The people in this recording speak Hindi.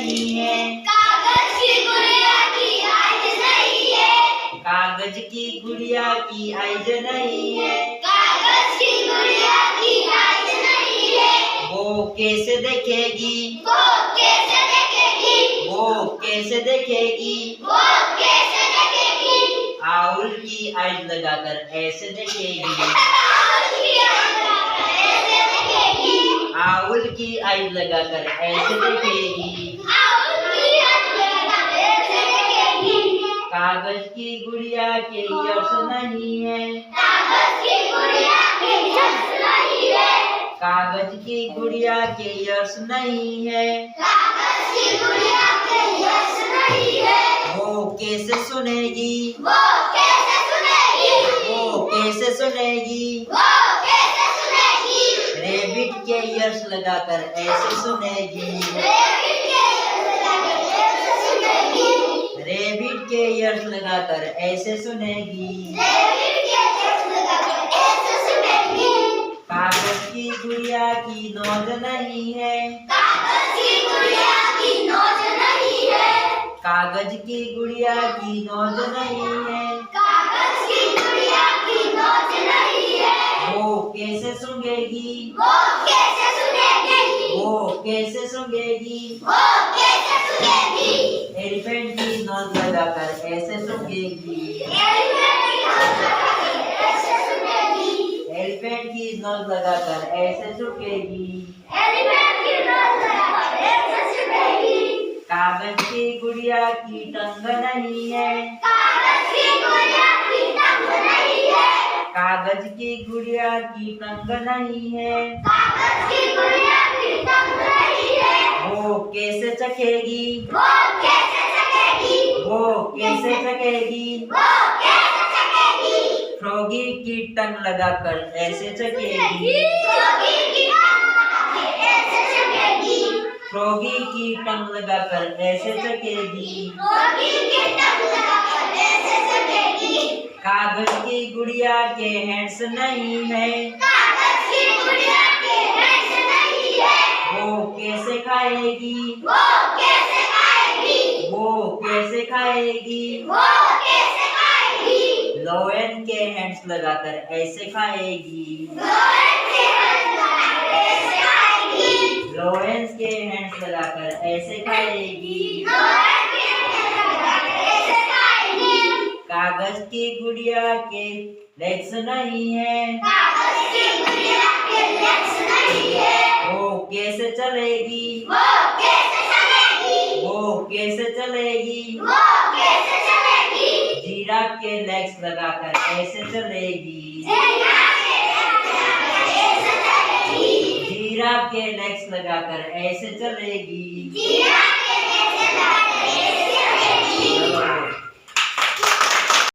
नहीं है। कागज की गुड़िया की आइज नहीं है। कागज की गुड़िया की आइज नहीं है। कागज की गुड़िया की आइज नहीं है। वो कैसे देखेगी, वो कैसे देखेगी, वो कैसे देखेगी। वो कैसे देखेगी। आउल की आइज लगाकर ऐसे देखेगी। आउल की आइज लगाकर ऐसे देखेगी। कागज की गुड़िया के यश नहीं है। कागज की गुड़िया के यश नहीं है। कागज की गुड़िया के यश नहीं है। कागज की गुड़िया के यश नहीं है। वो कैसे सुनेगी, वो कैसे सुनेगी, वो कैसे सुनेगी। वो कैसे सुनेगी। रेबिट के यश लगाकर ऐसे सुनेगी। रेबिट के यश लगाकर ऐसे सुनेगी। कागज की गुड़िया की नोज नहीं है। कागज की गुड़िया की नोच नहीं है। कागज की गुड़िया की नोज नहीं है। कागज की गुड़िया की नोच नहीं है। वो कैसे सूंघेगी, वो कैसे सुनेगी, वो कैसे सूंघेगी। वो कैसे सुनेगी। एलिफेंट की नोज लगाकर ऐसे सूंघेगी। ऐसे सुनेगी। एलिफेंट की नोज लगाकर ऐसे सूंघेगी। एलिफेंट की नोच लगाकर ऐसे सुनेगी। कागज की गुड़िया की टंग नहीं है। कागज की गुड़िया की टंग नहीं है। कागज की गुड़िया की टंग नहीं है। कागज की गुड़िया की टंग नहीं है। वो कैसे चखेगी, वो कैसे चखेगी, वो कैसे चखेगी। वो कैसे चखेगी। फ्रॉगी की टंग लगाकर ऐसे चखेगी। फ्रॉगी की टंग लगाकर ऐसे चखेगी। फ्रॉगी की टंग लगाकर ऐसे चखेगी। फ्रॉगी की टंग लगाकर ऐसे चखेगी। कागज की गुड़िया के हैंड्स नहीं है। कागज की गुड़िया के हैंड्स नहीं है। वो कैसे खाएगी, वो कैसे खाएगी, वो कैसे खाएगी। वो कैसे खाएगी। लोयन के हैंड्स लगाकर ऐसे खाएगी। लोयन के हैंड्स लगाकर ऐसे खाएगी। लोयन के हैंड्स लगाकर ऐसे खाएगी। लोयन के हैंड्स लगाकर ऐसे खाएगी। कागज की गुड़िया के लेग्स नहीं है। कागज की गुड़िया के लेग्स नहीं है। वो कैसे चलेगी, वो कैसे चलेगी, वो कैसे चलेगी। वो कैसे चलेगी। जिराफ के लेग्स लगाकर ऐसे चलेगी। ऐसे चलेगी। जिराफ के लेग्स लगाकर ऐसे चलेगी। जिराफ